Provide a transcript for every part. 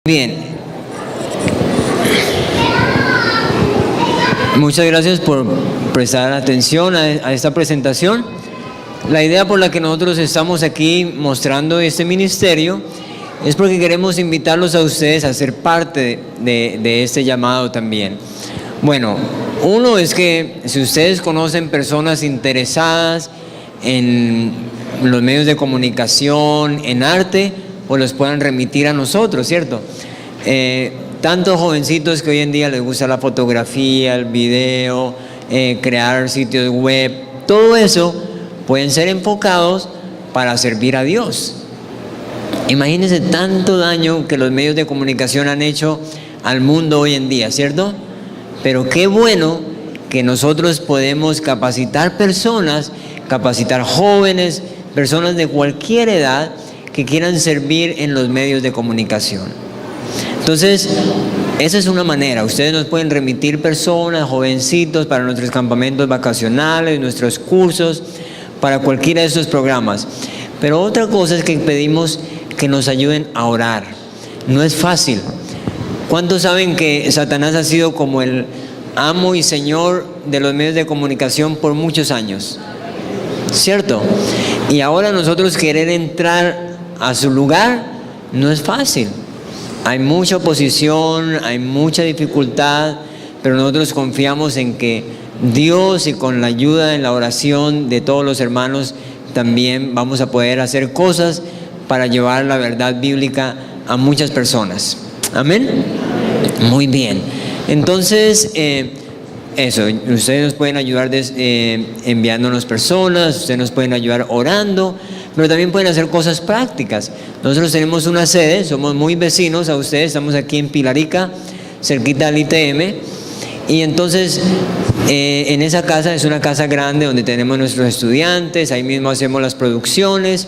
Bien, muchas gracias por prestar atención a esta presentación. La idea por la que nosotros estamos aquí mostrando este ministerio es porque queremos invitarlos a ustedes a ser parte de este llamado también. Bueno, uno es que si ustedes conocen personas interesadas en los medios de comunicación, en arte, pues los puedan remitir a nosotros, ¿cierto? Tantos jovencitos que hoy en día les gusta la fotografía, el video, crear sitios web, todo eso pueden ser enfocados para servir a Dios. Imagínense tanto daño que los medios de comunicación han hecho al mundo hoy en día, ¿cierto? Pero qué bueno que nosotros podemos capacitar personas, capacitar jóvenes, personas de cualquier edad que quieran servir en los medios de comunicación. Entonces, esa es una manera. Ustedes nos pueden remitir personas, jovencitos, para nuestros campamentos vacacionales, nuestros cursos, para cualquiera de estos programas. Pero otra cosa es que pedimos que nos ayuden a orar. No es fácil. ¿Cuántos saben que Satanás ha sido como el amo y señor de los medios de comunicación por muchos años? ¿Cierto? Y ahora nosotros querer entrar a su lugar no es fácil. Hay mucha oposición, hay mucha dificultad, pero nosotros confiamos en que Dios, y con la ayuda en la oración de todos los hermanos, también vamos a poder hacer cosas para llevar la verdad bíblica a muchas personas. ¿Amén? Muy bien. Entonces, eso, ustedes nos pueden ayudar enviándonos personas, ustedes nos pueden ayudar orando, pero también pueden hacer cosas prácticas. Nosotros tenemos una sede, somos muy vecinos a ustedes, estamos aquí en Pilarica, cerquita del ITM, y entonces en esa casa es una casa grande donde tenemos nuestros estudiantes, ahí mismo hacemos las producciones.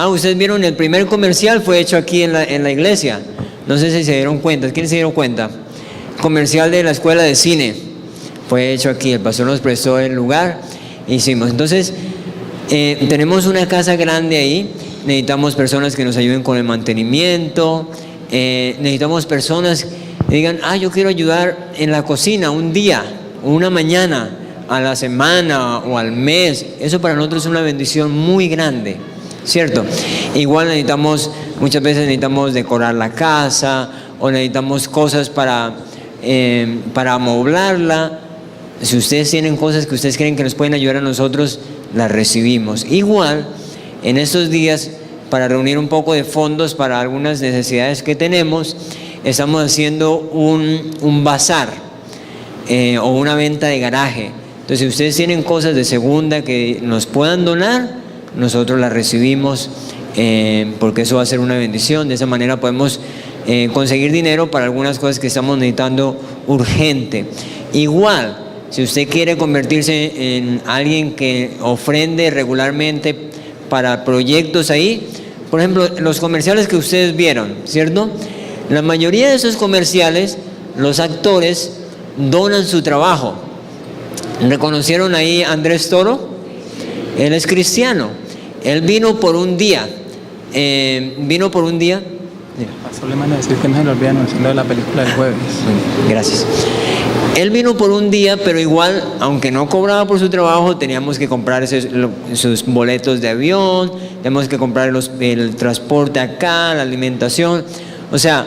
Ustedes vieron el primer comercial fue hecho aquí en la iglesia, no sé si se dieron cuenta. ¿Quién se dieron cuenta? Comercial de la escuela de cine fue hecho aquí, el pastor nos prestó el lugar, hicimos. Entonces tenemos una casa grande ahí, necesitamos personas que nos ayuden con el mantenimiento, necesitamos personas que digan, yo quiero ayudar en la cocina un día, una mañana, a la semana o al mes. Eso para nosotros es una bendición muy grande, ¿cierto? Igual muchas veces necesitamos decorar la casa o necesitamos cosas para amoblarla. Si ustedes tienen cosas que ustedes creen que nos pueden ayudar a nosotros, las recibimos. Igual, en estos días, para reunir un poco de fondos para algunas necesidades que tenemos, estamos haciendo un bazar o una venta de garaje. Entonces, si ustedes tienen cosas de segunda que nos puedan donar, nosotros las recibimos, porque eso va a ser una bendición. De esa manera podemos conseguir dinero para algunas cosas que estamos necesitando urgente. Igual, si usted quiere convertirse en alguien que ofrende regularmente para proyectos ahí, por ejemplo, los comerciales que ustedes vieron, ¿cierto? La mayoría de esos comerciales, los actores donan su trabajo. ¿Reconocieron ahí a Andrés Toro? Él es cristiano. Él vino por un día. Pasó le manda a decir que no se le olvida anunciando la película del jueves. Gracias. Él vino por un día, pero igual, aunque no cobraba por su trabajo, teníamos que comprar sus boletos de avión, tenemos que comprar el transporte acá, la alimentación. O sea,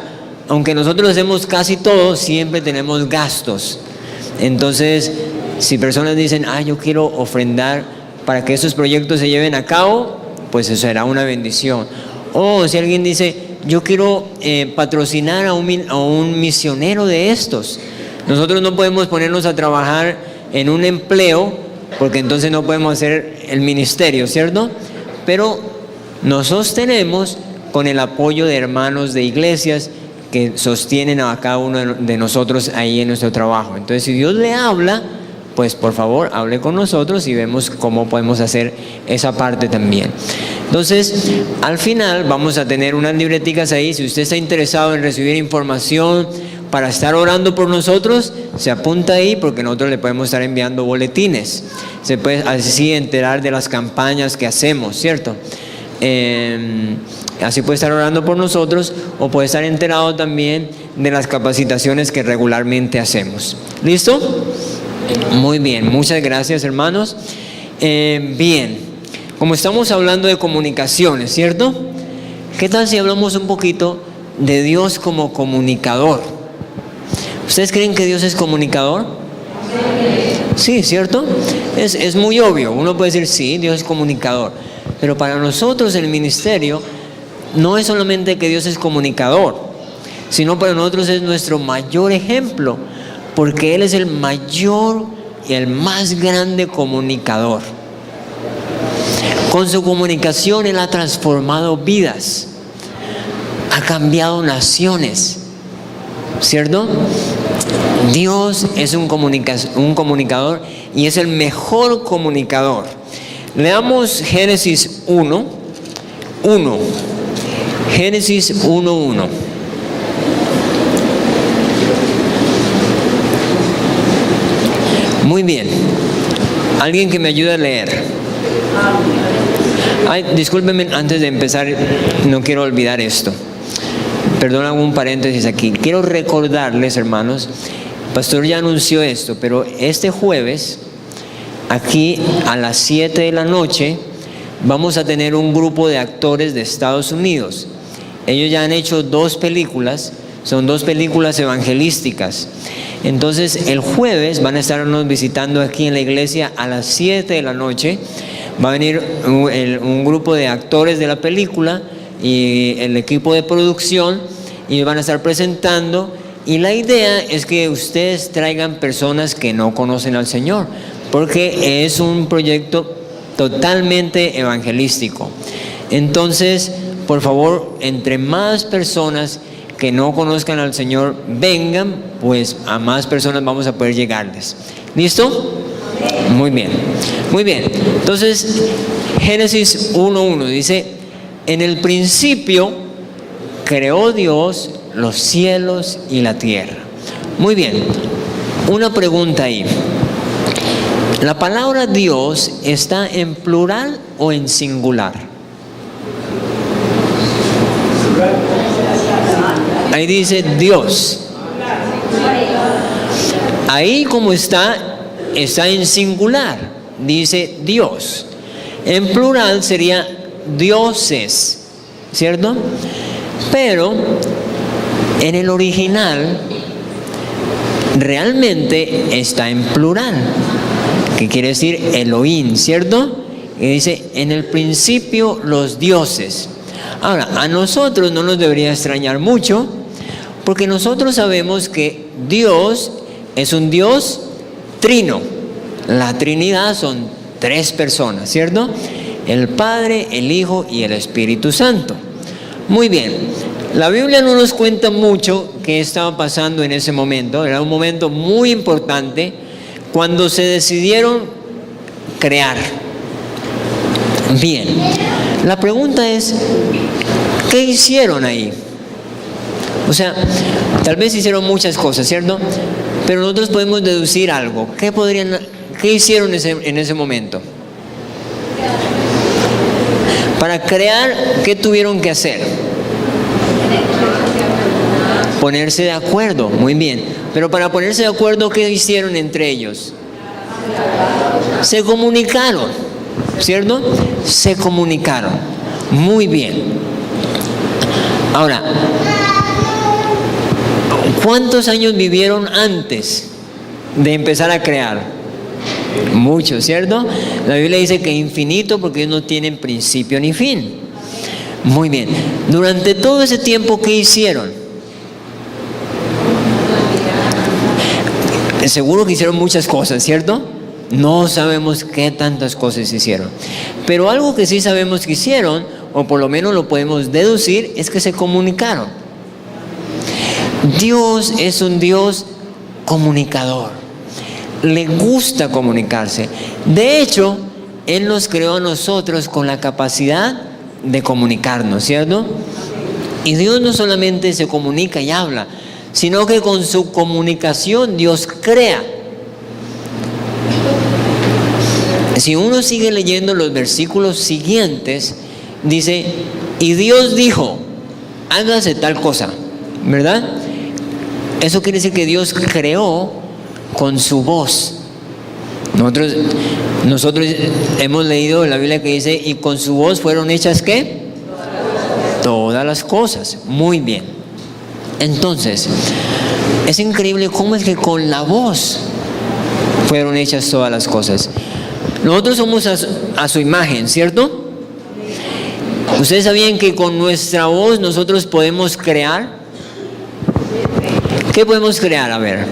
aunque nosotros hacemos casi todo, siempre tenemos gastos. Entonces, si personas dicen, yo quiero ofrendar para que estos proyectos se lleven a cabo, pues eso será una bendición. O si alguien dice, yo quiero patrocinar a un misionero de estos. Nosotros no podemos ponernos a trabajar en un empleo, porque entonces no podemos hacer el ministerio, ¿cierto? Pero nos sostenemos con el apoyo de hermanos de iglesias que sostienen a cada uno de nosotros ahí en nuestro trabajo. Entonces, si Dios le habla, pues por favor hable con nosotros y vemos cómo podemos hacer esa parte también. Entonces, al final vamos a tener unas libreticas ahí. Si usted está interesado en recibir información para estar orando por nosotros, se apunta ahí, porque nosotros le podemos estar enviando boletines. Se puede así enterar de las campañas que hacemos, ¿cierto? Así puede estar orando por nosotros o puede estar enterado también de las capacitaciones que regularmente hacemos. ¿Listo? Muy bien, muchas gracias, hermanos. Bien, como estamos hablando de comunicaciones, ¿cierto? ¿Qué tal si hablamos un poquito de Dios como comunicador? ¿Ustedes creen que Dios es comunicador? Sí, ¿cierto? Es muy obvio. Uno puede decir, sí, Dios es comunicador. Pero para nosotros el ministerio no es solamente que Dios es comunicador, sino para nosotros es nuestro mayor ejemplo, porque Él es el mayor y el más grande comunicador. Con su comunicación Él ha transformado vidas, ha cambiado naciones, ¿cierto? Dios es un comunicador y es el mejor comunicador. Leamos Génesis 1. Génesis 1:1. Muy bien. Alguien que me ayude a leer. Ay, discúlpenme, antes de empezar, no quiero olvidar esto. Perdón, hago un paréntesis aquí. Quiero recordarles, hermanos, el pastor ya anunció esto, pero este jueves, aquí a las 7 de la noche, vamos a tener un grupo de actores de Estados Unidos. Ellos ya han hecho 2 películas, son 2 películas evangelísticas. Entonces, el jueves van a estarnos visitando aquí en la iglesia a las 7 de la noche. Va a venir un grupo de actores de la película y el equipo de producción y van a estar presentando. Y la idea es que ustedes traigan personas que no conocen al Señor, porque es un proyecto totalmente evangelístico. Entonces, por favor, entre más personas que no conozcan al Señor vengan, pues a más personas vamos a poder llegarles. ¿Listo? Muy bien, muy bien. Entonces, Génesis 1:1 dice: en el principio creó Dios los cielos y la tierra. Muy bien, una pregunta ahí. ¿La palabra Dios está en plural o en singular? Ahí dice Dios. Ahí como está en singular, dice Dios. En plural sería dioses, ¿cierto? Pero en el original realmente está en plural, que quiere decir Elohim, ¿cierto? Y dice, en el principio los dioses. Ahora, a nosotros no nos debería extrañar mucho, porque nosotros sabemos que Dios es un Dios trino. La Trinidad son 3 personas, ¿cierto? El Padre, el Hijo y el Espíritu Santo. Muy bien, la Biblia no nos cuenta mucho qué estaba pasando en ese momento. Era un momento muy importante cuando se decidieron crear. Bien, la pregunta es, ¿qué hicieron ahí? O sea, tal vez hicieron muchas cosas, ¿cierto? Pero nosotros podemos deducir algo. ¿Qué hicieron en ese momento? Para crear, ¿qué tuvieron que hacer? Ponerse de acuerdo, muy bien. Pero para ponerse de acuerdo, ¿qué hicieron entre ellos? Se comunicaron, ¿cierto? Se comunicaron. Muy bien. Ahora, ¿cuántos años vivieron antes de empezar a crear? Muchos, ¿cierto? La Biblia dice que infinito porque ellos no tienen principio ni fin. Muy bien. Durante todo ese tiempo, ¿qué hicieron? Seguro que hicieron muchas cosas, ¿cierto? No sabemos qué tantas cosas hicieron. Pero algo que sí sabemos que hicieron, o por lo menos lo podemos deducir, es que se comunicaron. Dios es un Dios comunicador. Le gusta comunicarse. De hecho, Él nos creó a nosotros con la capacidad de comunicarnos, ¿cierto? Y Dios no solamente se comunica y habla, sino que con su comunicación Dios crea. Si uno sigue leyendo los versículos siguientes, dice, y Dios dijo, hágase tal cosa, ¿verdad? Eso quiere decir que Dios creó con su voz. Nosotros hemos leído en la Biblia que dice, y con su voz fueron hechas, ¿qué? Todas las cosas. Muy bien. Entonces, es increíble cómo es que con la voz fueron hechas todas las cosas. Nosotros somos a su imagen, ¿cierto? ¿Ustedes sabían que con nuestra voz nosotros podemos crear? ¿Qué podemos crear? A ver.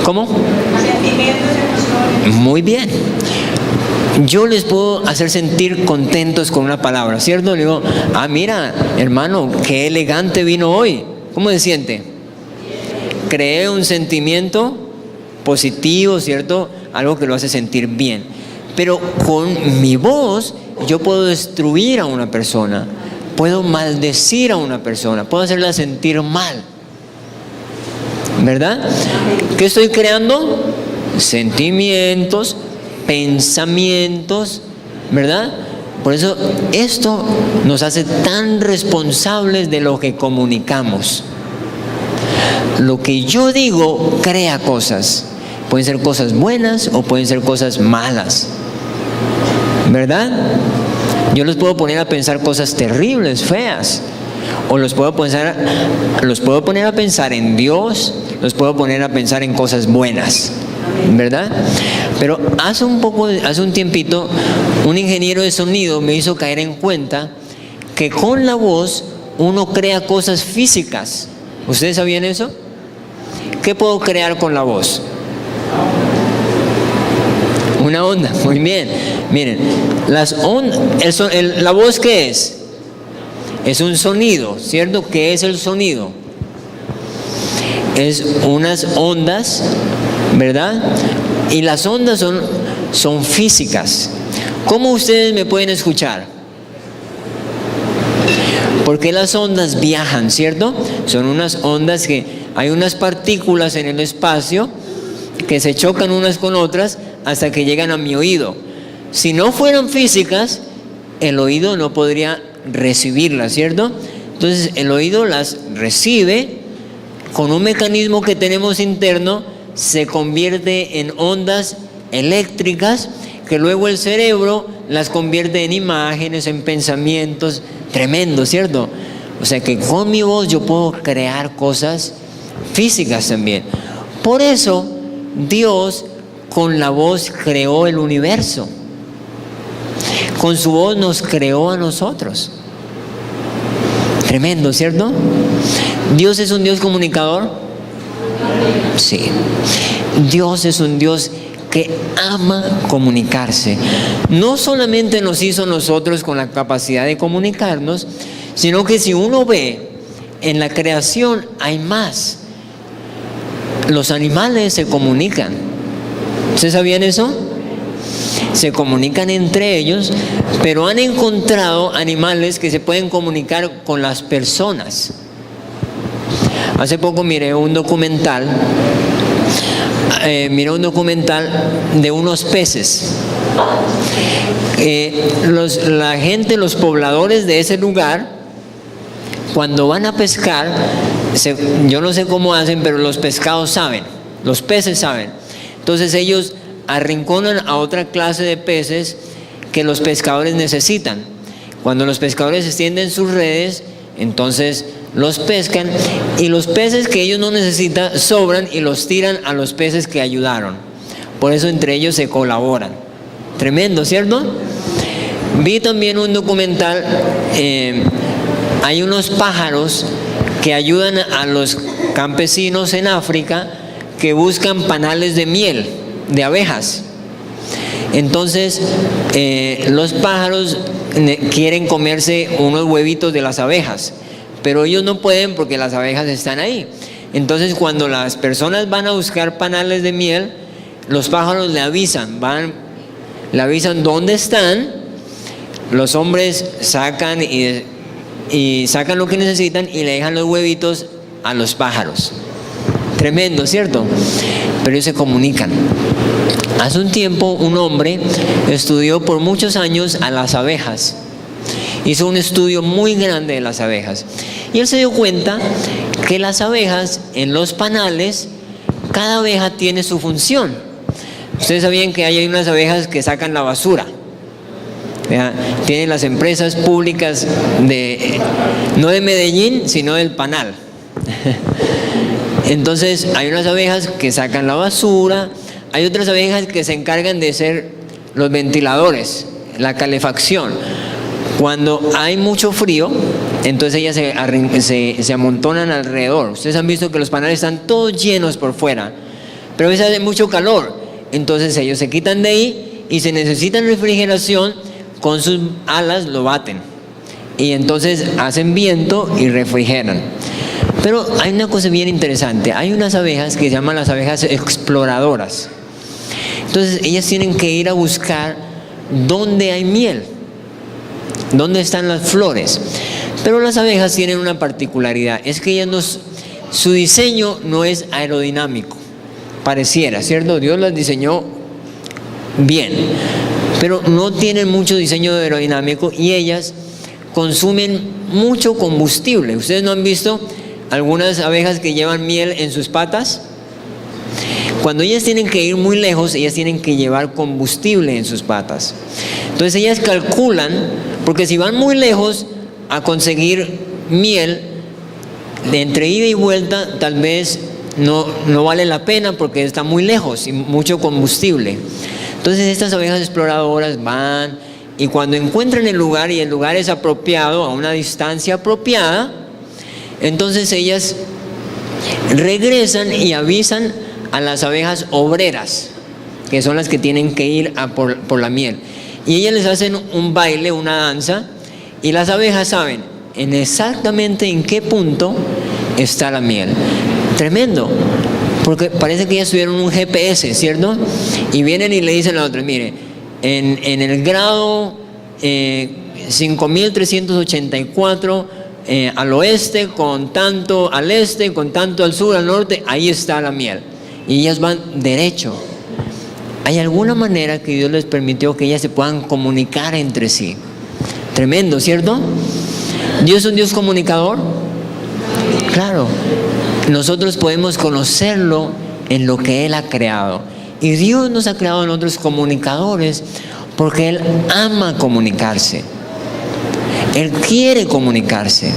¿Cómo? Muy bien. Yo les puedo hacer sentir contentos con una palabra, ¿cierto? Le digo, mira, hermano, qué elegante vino hoy. ¿Cómo se siente? Creé un sentimiento positivo, ¿cierto? Algo que lo hace sentir bien. Pero con mi voz yo puedo destruir a una persona, puedo maldecir a una persona, puedo hacerla sentir mal, ¿verdad? ¿Qué estoy creando? Sentimientos, pensamientos, ¿verdad? Por eso esto nos hace tan responsables de lo que comunicamos. Lo que yo digo crea cosas. Pueden ser cosas buenas o pueden ser cosas malas, ¿verdad? Yo los puedo poner a pensar cosas terribles, feas, o los puedo poner a pensar en Dios, los puedo poner a pensar en cosas buenas, ¿verdad? Pero hace un tiempito, un ingeniero de sonido me hizo caer en cuenta que con la voz uno crea cosas físicas. ¿Ustedes sabían eso? ¿Qué puedo crear con la voz? Una onda, muy bien. Miren, las ondas, ¿la voz qué es? Es un sonido, ¿cierto? ¿Qué es el sonido? Es unas ondas, ¿verdad? Y las ondas son físicas. ¿Cómo ustedes me pueden escuchar? Porque las ondas viajan, ¿cierto? Son unas ondas que hay unas partículas en el espacio que se chocan unas con otras hasta que llegan a mi oído. Si no fueran físicas, el oído no podría recibirlas, ¿cierto? Entonces el oído las recibe con un mecanismo que tenemos interno, se convierte en ondas eléctricas que luego el cerebro las convierte en imágenes, en pensamientos. Tremendo, ¿cierto? O sea que con mi voz yo puedo crear cosas físicas también. Por eso Dios con la voz creó el universo. Con su voz nos creó a nosotros. Tremendo, ¿cierto? ¿Dios es un Dios comunicador? Sí. Dios es un Dios que ama comunicarse. No solamente nos hizo nosotros con la capacidad de comunicarnos, sino que si uno ve en la creación hay más. Los animales se comunican. ¿Ustedes sabían eso? Se comunican entre ellos, pero han encontrado animales que se pueden comunicar con las personas. Hace poco miré un documental de unos peces. La gente, los pobladores de ese lugar, cuando van a pescar, yo no sé cómo hacen, pero los pescados saben, los peces saben. Entonces ellos arrinconan a otra clase de peces que los pescadores necesitan. Cuando los pescadores extienden sus redes, entonces los pescan, y los peces que ellos no necesitan sobran y los tiran a los peces que ayudaron. Por eso entre ellos se colaboran. Tremendo, ¿cierto? Vi también un documental, hay unos pájaros que ayudan a los campesinos en África que buscan panales de miel de abejas. Entonces los pájaros quieren comerse unos huevitos de las abejas, pero ellos no pueden porque las abejas están ahí. Entonces cuando las personas van a buscar panales de miel, los pájaros le avisan dónde están. Los hombres sacan y sacan lo que necesitan y le dejan los huevitos a los pájaros. Tremendo, ¿cierto? Pero ellos se comunican. Hace un tiempo un hombre estudió por muchos años a las abejas. Hizo un estudio muy grande de las abejas. Y él se dio cuenta que las abejas en los panales, cada abeja tiene su función. Ustedes sabían que hay unas abejas que sacan la basura. Tienen las empresas públicas no de Medellín, sino del Panal. Entonces hay unas abejas que sacan la basura, hay otras abejas que se encargan de ser los ventiladores, la calefacción. Cuando hay mucho frío, entonces ellas se amontonan alrededor. Ustedes han visto que los panales están todos llenos por fuera, pero a veces hace mucho calor, entonces ellos se quitan de ahí y si necesitan refrigeración, con sus alas lo baten y entonces hacen viento y refrigeran. Pero hay una cosa bien interesante, hay unas abejas que se llaman las abejas exploradoras. Entonces ellas tienen que ir a buscar dónde hay miel, dónde están las flores. Pero las abejas tienen una particularidad, es que su diseño no es aerodinámico, pareciera, ¿cierto? Dios las diseñó bien, pero no tienen mucho diseño aerodinámico y ellas consumen mucho combustible. ¿Ustedes no han visto algunas abejas que llevan miel en sus patas? Cuando ellas tienen que ir muy lejos, ellas tienen que llevar combustible en sus patas. Entonces ellas calculan, porque si van muy lejos a conseguir miel, de entre ida y vuelta tal vez no vale la pena porque está muy lejos y mucho combustible. Entonces estas abejas exploradoras van y cuando encuentran el lugar y el lugar es apropiado, a una distancia apropiada, entonces ellas regresan y avisan a las abejas obreras, que son las que tienen que ir por la miel. Y ellas les hacen un baile, una danza, y las abejas saben exactamente en qué punto está la miel. Tremendo, porque parece que ellas tuvieron un GPS, ¿cierto? Y vienen y le dicen a la otra, mire, en el grado 5384 al oeste, con tanto al este, con tanto al sur, al norte, ahí está la miel. Y ellas van derecho. Hay alguna manera que Dios les permitió que ellas se puedan comunicar entre sí. Tremendo, ¿cierto? ¿Dios es un Dios comunicador? Claro. Nosotros podemos conocerlo en lo que Él ha creado. Y Dios nos ha creado en otros comunicadores porque Él ama comunicarse. Él quiere comunicarse.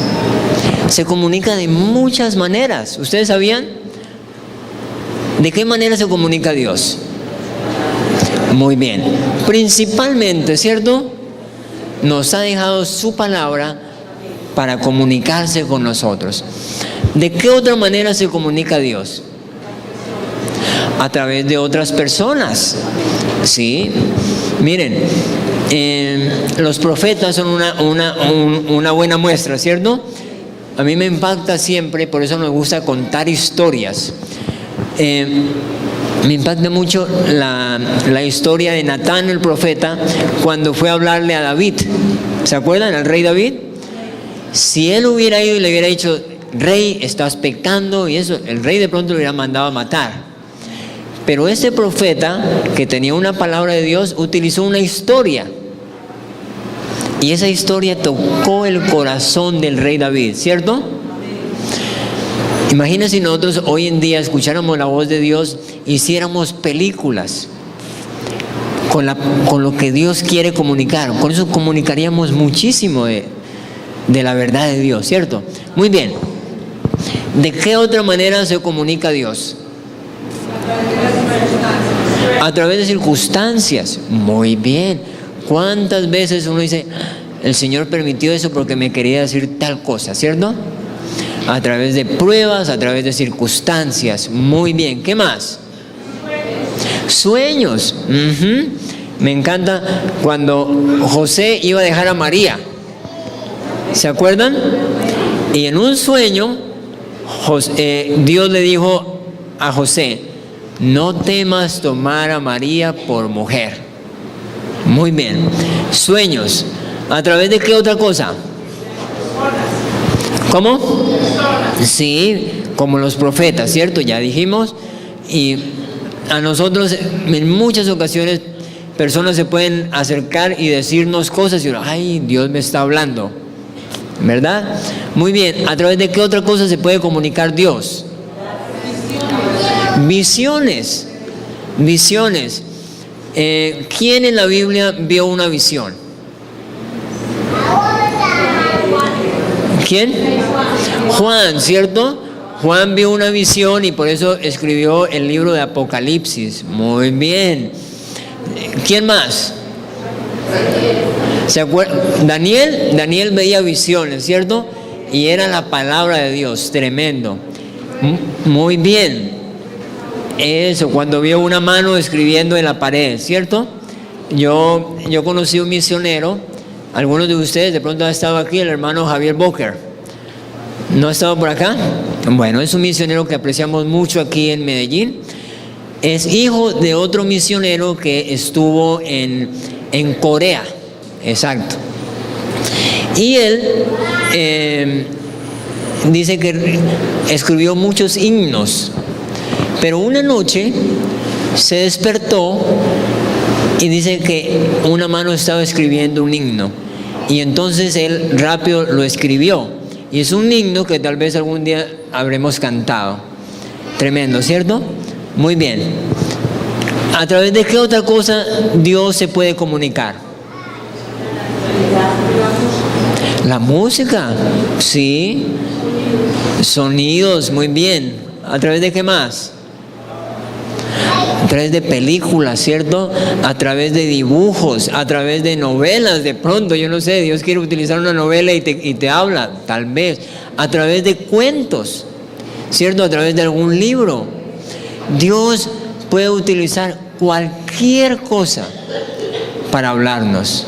Se comunica de muchas maneras. ¿Ustedes sabían? ¿De qué manera se comunica Dios? Muy bien. Principalmente, ¿cierto? Nos ha dejado su palabra para comunicarse con nosotros. ¿De qué otra manera se comunica Dios? A través de otras personas. ¿Sí? Miren, los profetas son una buena muestra, ¿cierto? A mí me impacta siempre, por eso me gusta contar historias. Me impacta mucho la historia de Natán el profeta cuando fue a hablarle a David. ¿Se acuerdan? Al rey David. Si él hubiera ido y le hubiera dicho, rey, estás pecando y eso, el rey de pronto lo hubiera mandado a matar. Pero este profeta, que tenía una palabra de Dios, utilizó una historia. Y esa historia tocó el corazón del rey David, ¿cierto? Imagínense si nosotros hoy en día escucháramos la voz de Dios, hiciéramos películas con lo que Dios quiere comunicar. Con eso comunicaríamos muchísimo de la verdad de Dios, ¿cierto? Muy bien. ¿De qué otra manera se comunica Dios? A través de circunstancias. Muy bien. ¿Cuántas veces uno dice, el Señor permitió eso porque me quería decir tal cosa, ¿cierto? A través de pruebas, a través de circunstancias. Muy bien. ¿Qué más? Sueños. Me encanta cuando José iba a dejar a María. ¿Se acuerdan? Y en un sueño, Dios le dijo a José, no temas tomar a María por mujer. Muy bien. Sueños. ¿A través de qué otra cosa? ¿Cómo? Sí, como los profetas, ¿cierto? Ya dijimos. Y a nosotros en muchas ocasiones personas se pueden acercar y decirnos cosas y uno, ay, Dios me está hablando, ¿verdad? Muy bien, ¿a través de qué otra cosa se puede comunicar Dios? Visiones, visiones. ¿Quién en la Biblia vio una visión? ¿Quién? Juan, ¿cierto? Juan vio una visión y por eso escribió el libro de Apocalipsis. Muy bien. ¿Quién más? ¿Se acuerdan? Daniel veía visiones, ¿cierto? Y era la palabra de Dios, tremendo. Muy bien. Eso, cuando vio una mano escribiendo en la pared, ¿cierto? Yo conocí un misionero, algunos de ustedes de pronto han estado aquí, el hermano Javier Boker. ¿No ha estado por acá? Bueno, es un misionero que apreciamos mucho aquí en Medellín. Es hijo de otro misionero que estuvo en Corea, exacto. Y él dice que escribió muchos himnos, pero una noche se despertó y dice que una mano estaba escribiendo un himno y entonces él rápido lo escribió y es un himno que tal vez algún día habremos cantado. Tremendo, ¿cierto? Muy bien. ¿A través de qué otra cosa Dios se puede comunicar? La música, sí. Sonidos, muy bien. ¿A través de qué más? A través de películas, ¿cierto? A través de dibujos, a través de novelas, de pronto, yo no sé, Dios quiere utilizar una novela y te habla, tal vez. A través de cuentos, ¿cierto? A través de algún libro. Dios puede utilizar cualquier cosa para hablarnos.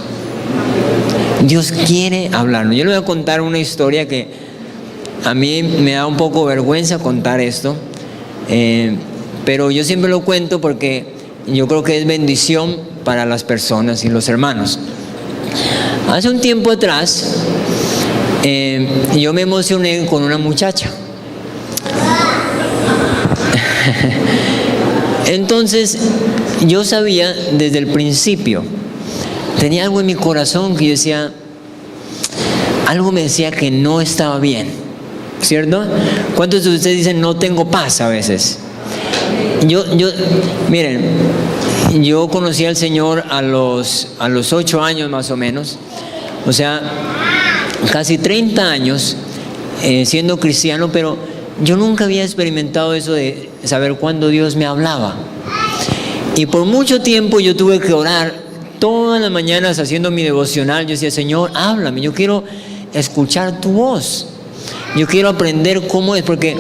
Dios quiere hablarnos. Yo le voy a contar una historia que a mí me da un poco vergüenza contar esto, pero yo siempre lo cuento porque yo creo que es bendición para las personas y los hermanos. Hace un tiempo atrás, yo me emocioné con una muchacha. Entonces, yo sabía desde el principio, tenía algo en mi corazón que yo decía, algo me decía que no estaba bien, ¿cierto? ¿Cuántos de ustedes dicen no tengo paz a veces? Miren, yo conocí al Señor a los 8 años más o menos, o sea, casi 30 años siendo cristiano, pero yo nunca había experimentado eso de saber cuándo Dios me hablaba. Y por mucho tiempo yo tuve que orar todas las mañanas haciendo mi devocional. Yo decía, Señor, háblame, yo quiero escuchar tu voz. Yo quiero aprender cómo es, porque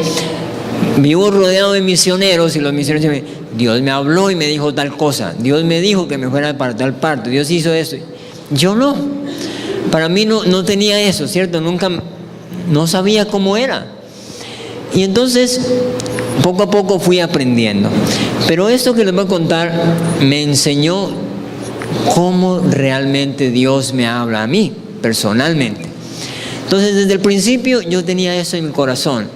vivo rodeado de misioneros y los misioneros dicen, Dios me habló y me dijo tal cosa. Dios me dijo que me fuera para tal parte. Dios hizo eso. Yo no. Para mí no tenía eso, ¿cierto? No sabía cómo era. Y entonces, poco a poco fui aprendiendo. Pero esto que les voy a contar me enseñó cómo realmente Dios me habla a mí, personalmente. Entonces, desde el principio yo tenía eso en mi corazón.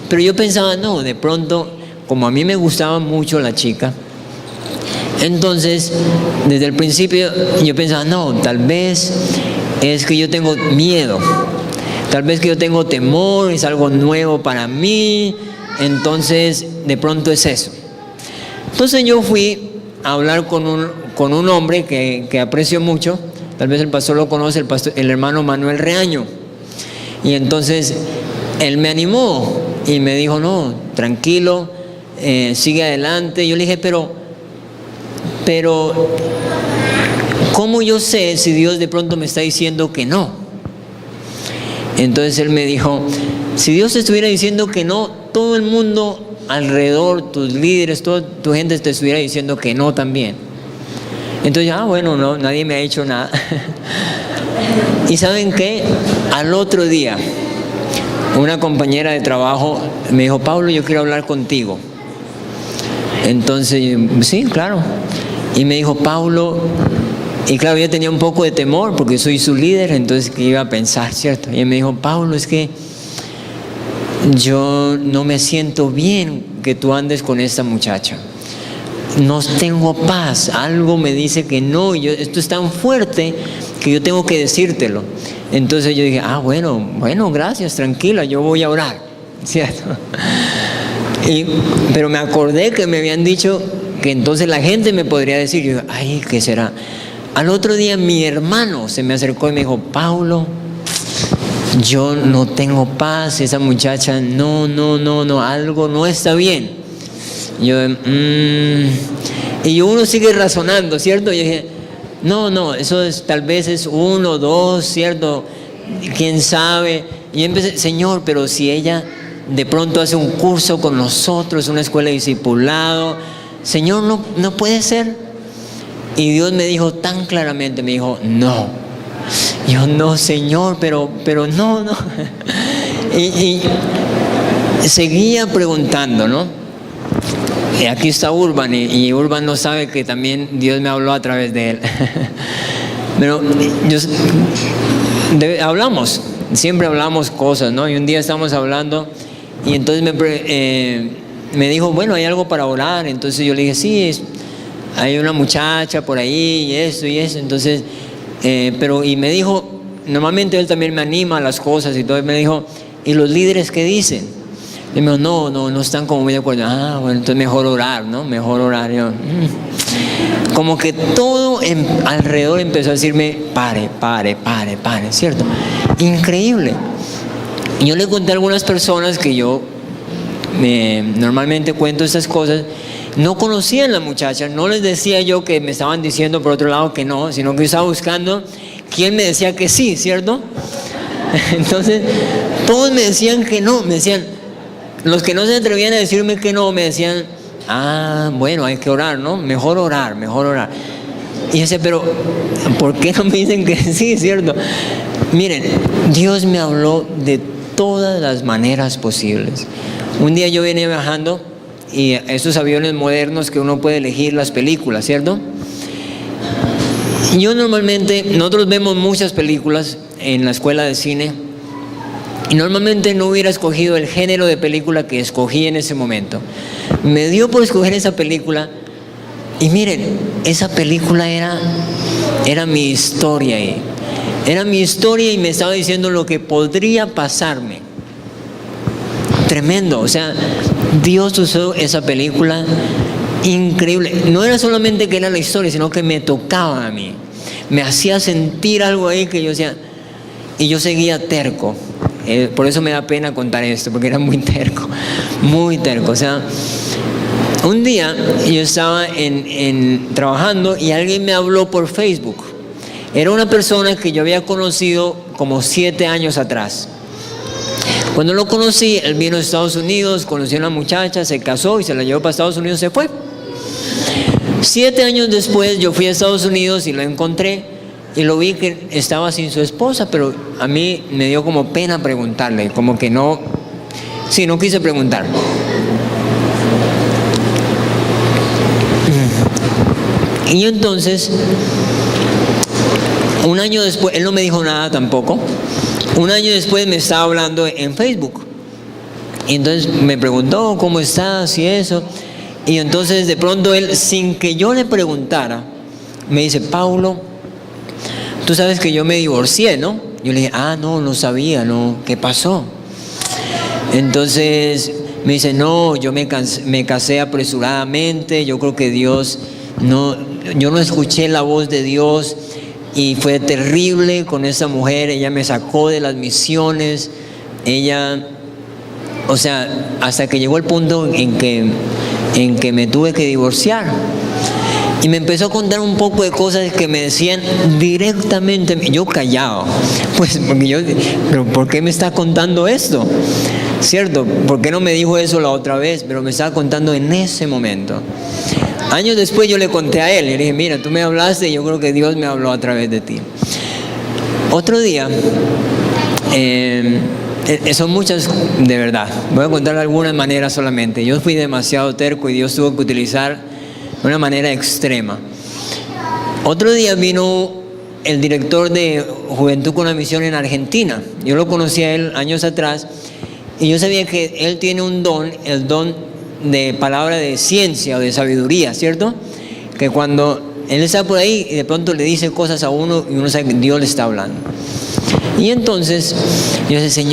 Pero yo pensaba, no, de pronto, como a mí me gustaba mucho la chica, entonces, desde el principio yo pensaba, no, tal vez es que yo tengo miedo. Tal vez que yo tengo temor, es algo nuevo para mí, entonces de pronto es eso. Entonces yo fui a hablar con un hombre que aprecio mucho, tal vez el pastor lo conoce, el hermano Manuel Reaño. Y entonces él me animó y me dijo, no, tranquilo, sigue adelante. Yo le dije, pero, ¿cómo yo sé si Dios de pronto me está diciendo que no? Entonces él me dijo, si Dios te estuviera diciendo que no, todo el mundo alrededor, tus líderes, toda tu gente te estuviera diciendo que no también. Entonces, bueno, no, nadie me ha dicho nada. Y ¿saben qué? Al otro día, una compañera de trabajo me dijo, Pablo, yo quiero hablar contigo. Entonces, sí, claro. Y me dijo, Pablo, y claro, yo tenía un poco de temor porque soy su líder, entonces, ¿qué iba a pensar, cierto? Y él me dijo, Pablo, es que yo no me siento bien que tú andes con esta muchacha. No tengo paz, algo me dice que no, esto es tan fuerte que yo tengo que decírtelo. Entonces yo dije, bueno, gracias, tranquila, yo voy a orar, ¿cierto? Pero me acordé que me habían dicho que entonces la gente me podría decir, yo, ay, ¿qué será? Al otro día mi hermano se me acercó y me dijo, Paulo, yo no tengo paz, esa muchacha, no, algo no está bien. Y uno sigue razonando, ¿cierto? Yo dije, no, eso tal vez es 1, 2, ¿cierto? ¿Quién sabe? Y yo empecé, Señor, pero si ella de pronto hace un curso con nosotros, una escuela de discipulado, Señor, no puede ser. Y Dios me dijo tan claramente, me dijo, no. Yo, no, Señor, pero no. Y seguía preguntando, ¿no? Y aquí está Urban, y Urban no sabe que también Dios me habló a través de él. Pero hablamos, siempre hablamos cosas, ¿no? Y un día estábamos hablando y entonces me dijo, bueno, ¿hay algo para orar? Entonces yo le dije, sí, hay una muchacha por ahí y eso. Entonces, y me dijo, normalmente él también me anima a las cosas y todo, y me dijo, ¿y los líderes qué dicen? Y me dijo, no están como muy de acuerdo. Bueno, entonces mejor orar, ¿no? Mejor orar. Yo, Como que todo alrededor empezó a decirme, pare, ¿cierto? Increíble. Y yo le conté a algunas personas que yo normalmente cuento estas cosas, no conocían a la muchacha, no les decía yo que me estaban diciendo por otro lado que no, sino que yo estaba buscando quién me decía que sí, ¿cierto? Entonces, todos me decían que no, me decían, los que no se atrevían a decirme que no, me decían, bueno, hay que orar, ¿no? Mejor orar. Y yo decía, pero ¿por qué no me dicen que sí, cierto? Miren, Dios me habló de todas las maneras posibles. Un día yo venía viajando y estos aviones modernos que uno puede elegir las películas, ¿cierto? Nosotros vemos muchas películas en la escuela de cine y normalmente no hubiera escogido el género de película que escogí en ese momento. Me dio por escoger esa película y miren, esa película era mi historia ahí. Era mi historia y me estaba diciendo lo que podría pasarme. Tremendo, o sea, Dios usó esa película increíble. No era solamente que era la historia, sino que me tocaba a mí. Me hacía sentir algo ahí que yo decía, y yo seguía terco. Por eso me da pena contar esto, porque era muy terco. O sea, un día yo estaba trabajando y alguien me habló por Facebook. Era una persona que yo había conocido como 7 años atrás. Cuando lo conocí, él vino a Estados Unidos, conoció a una muchacha, se casó y se la llevó para Estados Unidos, se fue. 7 años después yo fui a Estados Unidos y lo encontré y lo vi que estaba sin su esposa, pero a mí me dio como pena preguntarle, como que no quise preguntar. Y entonces, un año después, él no me dijo nada tampoco. Un año después me estaba hablando en Facebook. Y entonces me preguntó, ¿cómo estás? Y eso. Y entonces de pronto él, sin que yo le preguntara, me dice, Paulo, tú sabes que yo me divorcié, ¿no? Yo le dije, no sabía, ¿no? ¿Qué pasó? Entonces me dice, no, yo me casé apresuradamente, yo creo que yo no escuché la voz de Dios y fue terrible con esa mujer, ella me sacó de las misiones, o sea, hasta que llegó el punto en que me tuve que divorciar. Y me empezó a contar un poco de cosas que me decían directamente, yo callado, pues porque pero ¿por qué me está contando esto? ¿Cierto? ¿Por qué no me dijo eso la otra vez? Pero me estaba contando en ese momento. Años después yo le conté a él, le dije, mira, tú me hablaste y yo creo que Dios me habló a través de ti. Otro día, son muchas de verdad, voy a contar algunas maneras solamente. Yo fui demasiado terco y Dios tuvo que utilizar una manera extrema. Otro día vino el director de Juventud con la Misión en Argentina. Yo lo conocí a él años atrás Y yo sabía que él tiene un don, el don de palabra de ciencia o de sabiduría, ¿cierto? Que cuando él está por ahí y de pronto le dice cosas a uno y uno sabe que Dios le está hablando. Y entonces yo decía, Señor,